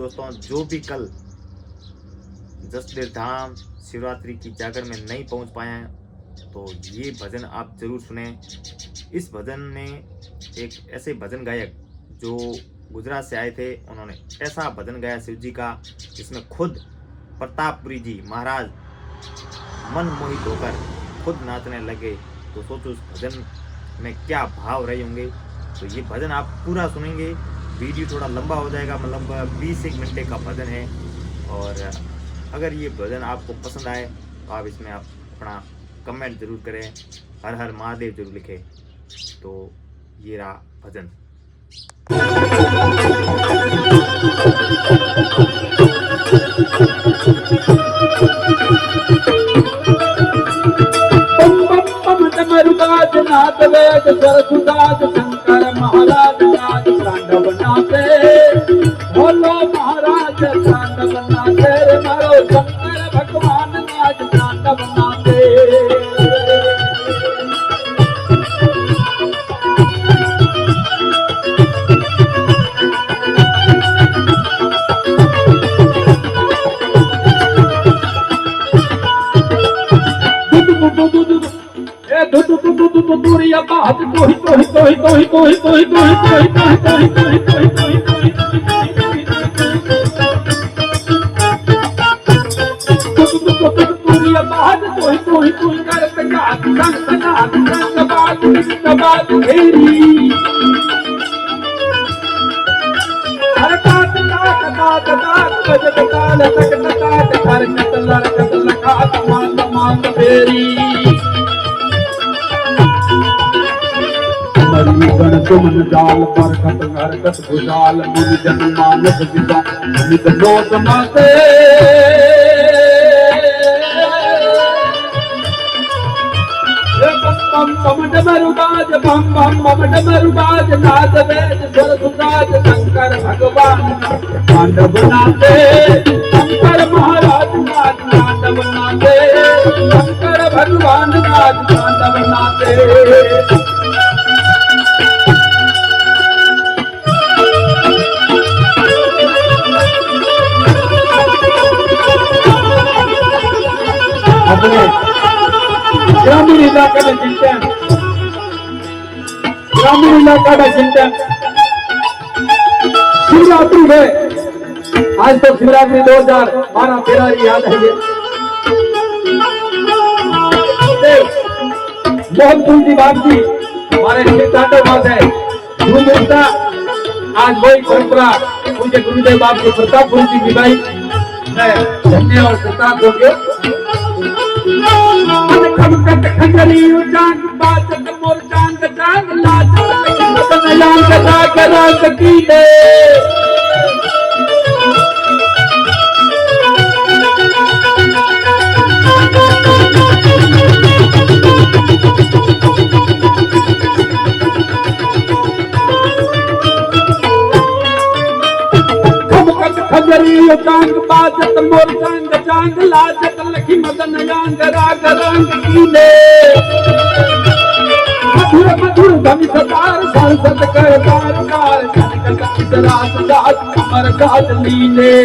दोस्तों, जो भी कल जसदेव धाम शिवरात्रि की जागर में नहीं पहुंच पाए हैं तो ये भजन आप जरूर सुने। इस भजन में एक ऐसे भजन गायक जो गुजरात से आए थे, उन्होंने ऐसा भजन गाया शिव जी का जिसमें खुद प्रतापपुरी जी महाराज मन मोहित होकर खुद नाचने लगे। तो सोचो उस भजन में क्या भाव रहे होंगे। तो ये भजन आप पूरा सुनेंगे, वीडियो थोड़ा लंबा हो जाएगा, मतलब 20 मिनट का भजन है। और अगर ये भजन आपको पसंद आए तो आप इसमें आप अपना कमेंट जरूर करें, हर हर महादेव जरूर लिखें। तो ये रहा भजन। मरुदास नाथ वेद सरसुदास शंकर महाराज नाथ तांडव नाचे, भोलो महाराज तांडव नाचे रे मारो शंकर भगवान नाच तांडव नाचे। दूरिया बात कोई कोई कोई कोई कोई कोई कोई कोई कोई कोई कोई कोई कोई दूरिया बात कोई कोई कोई कर सका संग सका संग बात घेरी हर काट काट काट काट बजत काल तक काट हर कतल काट मान मान फेरी गण तुमन जाल पर खत हरकत भुजाल मुनि जन मानस विदा नित लोक माते बम बम डमरुदाज बम बम बम डमरुदाज नाद वेद सरसुदाज शंकर भगवान तांडव नाचे, शंकर महाराज नाच तांडव नाचे, शंकर भगवान नाच तांडव नाचे। अपने ग्रामीण इलाका में चिंतन, ग्रामीण इलाका में चिंतन शिवरात्रि है। आज तो शिवरात्रि 2012-13 याद है। ये मोहन तुलसी बाग जी हमारे तांडव बात है धूमधाम। आज वही परंपरा पूज्य गुरुदेव बाप की प्रतापपुरी जी निभाई। मैं धन्य और कृतज्ञ होंगे। खंजरी चांद बाजत मोर चांद चांद लाज मदन यांग राग राग कीले खंजरी चांद बाजत मोर चांद चांद लाजत लखी मदन यांग राग रंग कीले मधुर मधुर धनि सतार संसद कर तार तार जनक इस रात रात अमर गात लीले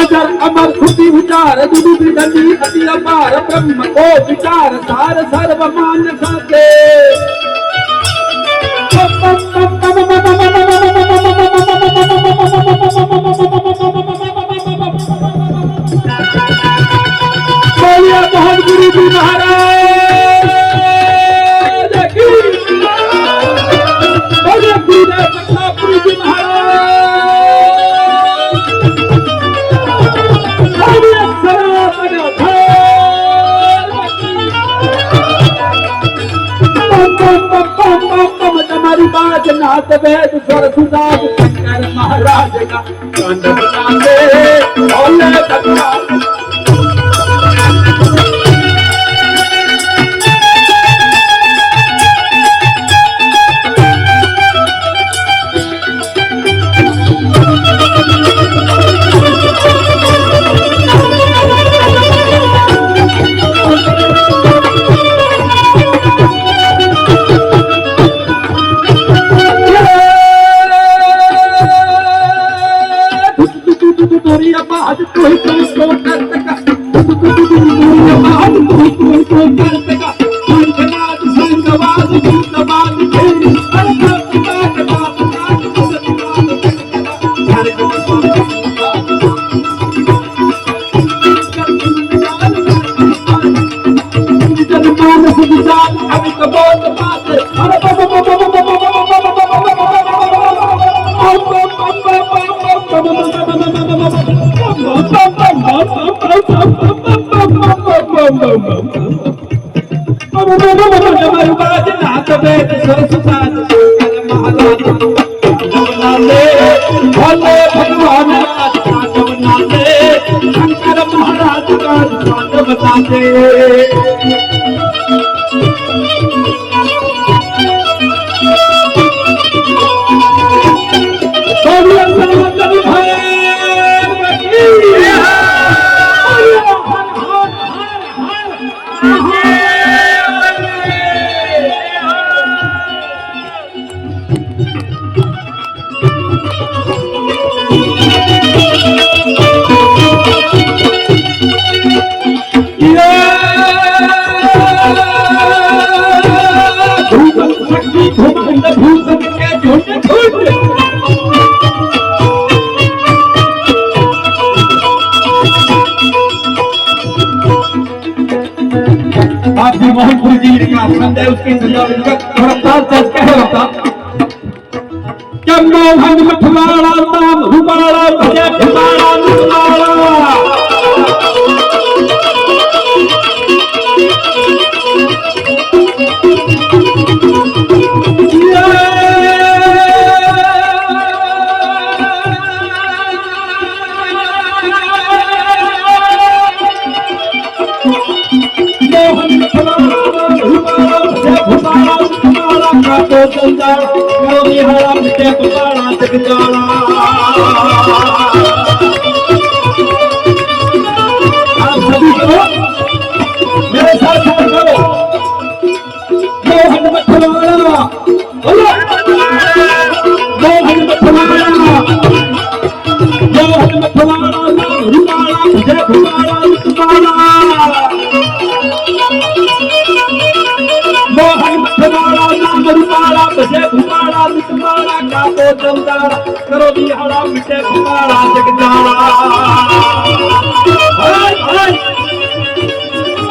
अजर अमर खुदी विचार दुदु विधि अति अपार ब्रह्म को विचार सार सर्व मान साते बहुत गुरु जी महाराज की गुरुदेव प्रतापपुरी जी महाराज हमारी बात नाथ वेद सरसुदास शंकर महाराज का तांडव नाचे भोले भगवान। आपकी मोहनपुर जी का संदेह उसकी क्या मोहन मठवाड़ा नाम रुबाड़ा भजे भुबाड़ा निकमाड़ा आप सभी को मेरे साथ करो मोहन मठवाड़ा मोहन मठवाड़ा मोहन मठवाड़ा नाम रुपाड़ा बजे भुपाड़ा मिटमाड़ा का तो जमदाड़ा करो दिहाड़ा मिटे भुपाड़ा जगदाड़ा हाय हाय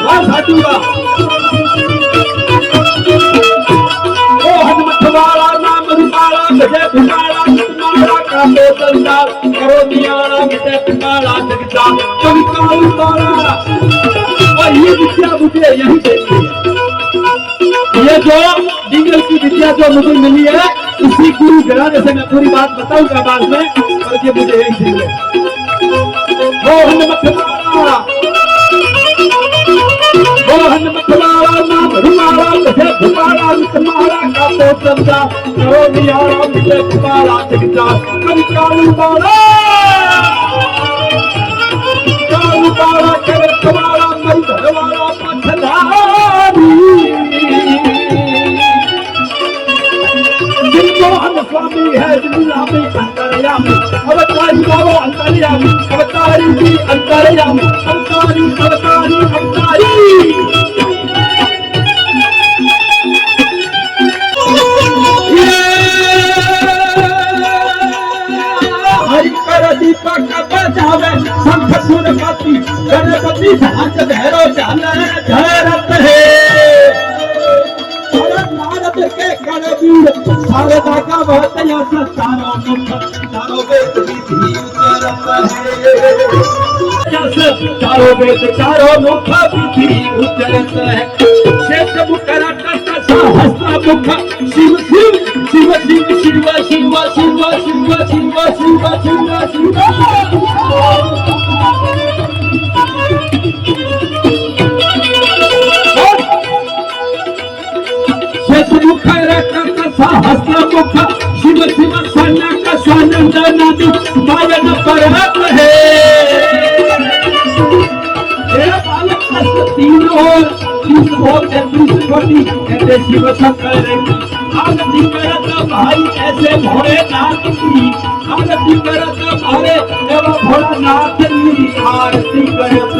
वाह साधुआ मोहन मठवाड़ा नाम रुपाड़ा बजे भुपाड़ा मिटमाड़ा का तो जमदाड़ा करो दिहाड़ा मिटे भुपाड़ा जगदाड़ा कभी कालू तारा और ये विद्या मुझे यही देती है। ये जो डिंगल की विद्या जो मुझे मिली है उसी गुरु घराने से मैं पूरी बात बताऊंगा बाद में और ये मुझे यही चाहिए मोहन मठवाड़ा नाम रुमाड़ा बजे भुपाड़ा मिटमाड़ा का तो चंदा करो नियारा मिटे भुपाड़ा जगदा कभी कालू बाड़ा करे तुम्हारा मई धरवाड़ा पथधारी मोहन स्वामी है जिंदगी अंतरयामी अवतारी बाबा अंतरयामी अवतारी जी अंतरयामी अवतारी अवतारी अवतारी हरि कर दीपक बजावे शंख सुरपति गणपति झांझ भैरव झालर झरत है नारद के कणवीर शारदा का बहुत यश चारों मुख चारों वेद विधि उच्चरत है यश चारों वेद चारों मुख विधि उच्चरत है शेष मुख रटत सहस्र मुख शिव शिव शिव शिव शिव शिव शिव शिव शिव शिव शिव मुख रटत सहस्र मुख शिव शिव सनक सनंद नदी मायन परत है तीन और तीस होते तीस कोटि कहते शिव शंकर आरती करत भाई ऐसे भोलेनाथ की आरती करत भारे एवं भोलेनाथ की आरती करत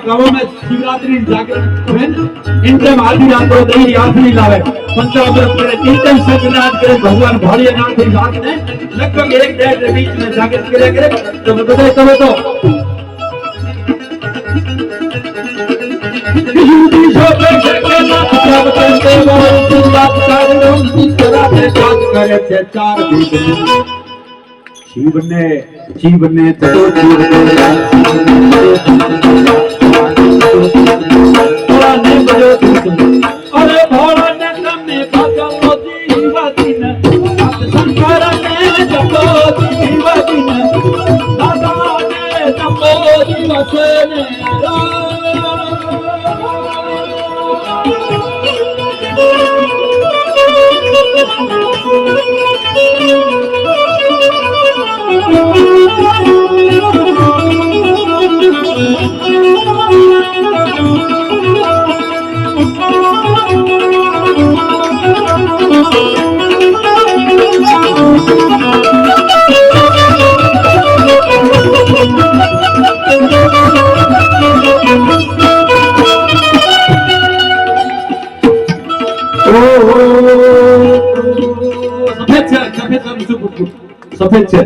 गांव में शिवरात्रि जागरण इन टाइम आधी रात को दही आखिरी लावे पंचामृत करे तीन टाइम सत्यनारायण करे भगवान भोलेनाथ की रात ने लगभग 1-1.5 के बीच में जागरण करे तो बताए करो तो युवती शोभे के नाथ जब चलते वो बात कर की तरह से बात करे थे 4 दिन शिव ने तो भोला ने बजो अरे भोला ने तमने भजो जीवती ने शंकर ने जपो जीवती ने दादा ने जपो जीवती ने सफेद छे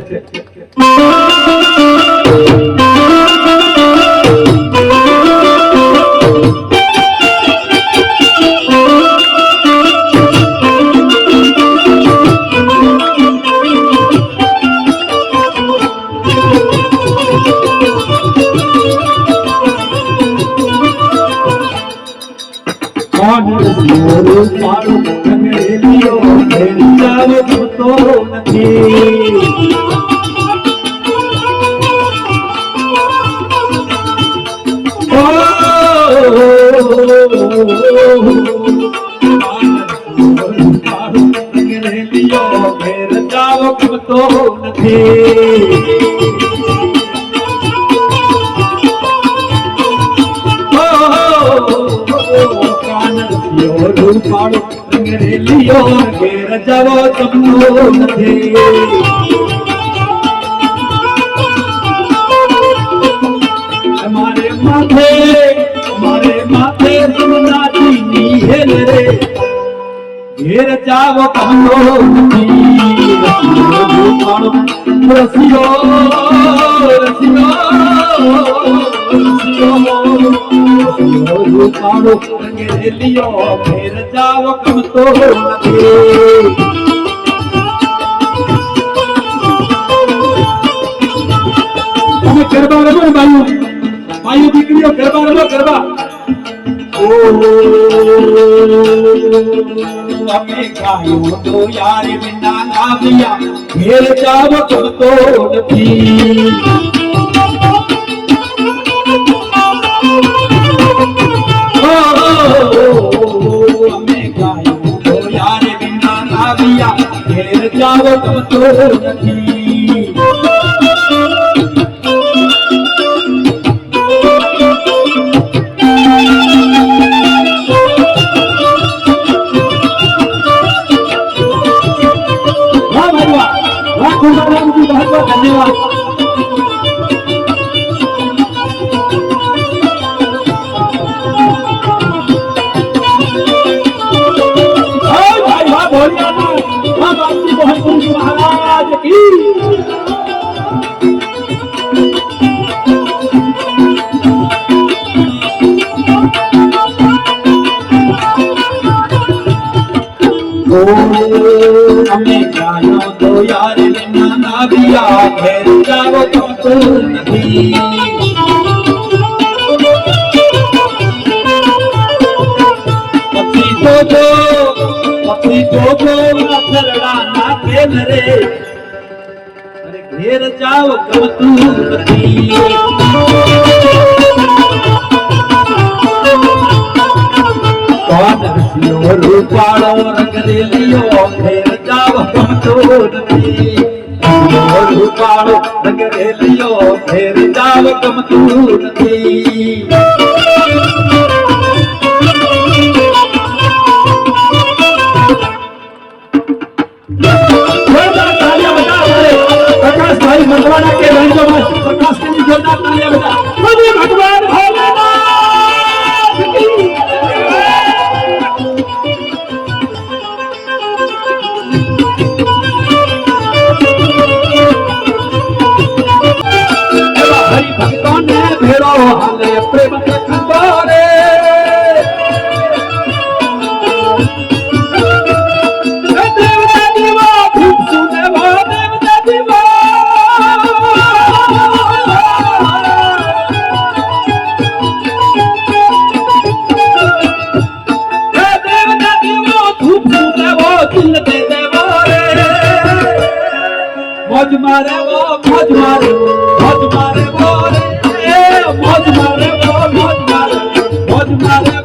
हमारे माथे सुनना चीनी है रे घेर जाओ कमलो रसियो रसियो रूपालो घेर लियो घेर जाओ कम तो તમે ગરબા રમો બાયુ બાયુ દીકરીઓ ગરબા રમો ગરબા અમે ગાયો તો યાર વિના નાવ્યા ઘેર જાવ તો નથી અમે ગાયો તો યાર વિના નાવ્યા ઘેર જાવ તો નથી धन्यवाद भाई वाह बोलिया ना वाह बापजी बहुत महाराज की हमें जानो तो यार नाविया घेर जाओ तो नहीं पति जो मथरड़ा ना खेल रे अरे घेर जाओ कब तू नहीं कौन हसियो रूपालो रंग दे लियो घेर जाओ कब तू नहीं रूपालो रंग दे लियो घेर जाओ कब तू नहीं प्रकाश भाई मंदवाड़ा के रंगों में प्रकाश के लिए जोरदार तालियां बजा भगवान भोलेनाथ હાલે પ્રેમ ખંડોરે દેવતા દીવા ધૂપ સુનેવો દેવતા દીવા દેવતા દીવો ધૂપ સુનેવો દિલ દે દેવો રે મોજ મારે વો મોજ મારે વો રે મોજ મારે વો મોજ મારે